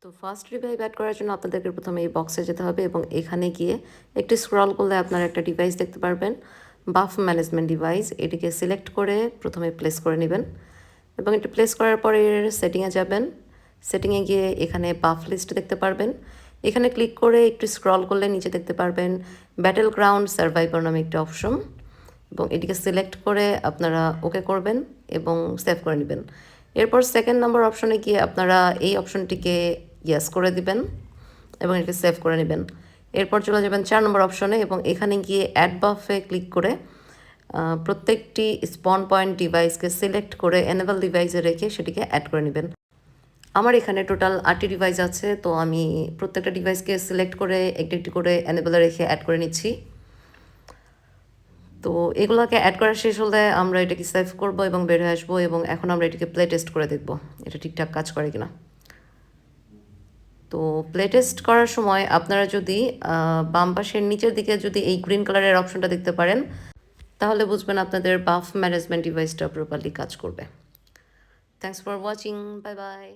তো first revive add করার জন্য আপনাদেরকে প্রথমে এই বক্সে যেতে হবে এবং এখানে গিয়ে একটু স্ক্রল করলে আপনারা একটা ডিভাইস দেখতে পারবেন, বাফ ম্যানেজমেন্ট ডিভাইস। এটিকে সিলেক্ট করে প্রথমে প্লেস করে নেবেন এবং এটি প্লেস করার পরে সেটিংয়ে যাবেন। সেটিংয়ে গিয়ে এখানে বাফ লিস্ট দেখতে পারবেন। এখানে ক্লিক করে একটু স্ক্রল করলে নিচে দেখতে পারবেন ব্যাটেল গ্রাউন্ড সার্ভাইভার নামে একটা অপশন, এবং এটিকে সিলেক্ট করে আপনারা ওকে করবেন এবং সেভ করে নেবেন। এরপর সেকেন্ড নম্বর অপশনে গিয়ে আপনারা এই অপশনটিকে ইয়েস করে দিবেন এবং এটাকে সেভ করে নেবেন। এরপর চলে যাবেন 4 নম্বর অপশনে এবং এখানে গিয়ে অ্যাড বাফে ক্লিক করে প্রত্যেকটি স্পন পয়েন্ট ডিভাইসকে সিলেক্ট করে এনেবল ডিভাইসে রেখে সেটিকে অ্যাড করে নেবেন। আমার এখানে টোটাল 8টি ডিভাইস আছে, তো আমি প্রত্যেকটা ডিভাইসকে সিলেক্ট করে একটি একটি করে এনেবলে রেখে অ্যাড করে নিচ্ছি। তো এগুলোকে অ্যাড করা শেষ হলে আমরা এটাকে সেভ করব এবং বের হয়ে আসবো, এবং এখন আমরা এটাকে প্লে টেস্ট করে দেখব এটা ঠিকঠাক কাজ করে কিনা। তো প্লে টেস্ট করার সময় আপনারা যদি বাম পাশের নিচের দিকে যদি এই গ্রিন কালারের অপশনটা দেখতে পারেন, তাহলে বুঝবেন আপনাদের বাফ ম্যানেজমেন্ট ডিভাইসটা প্রপারলি কাজ করবে। Thanks for watching, bye bye.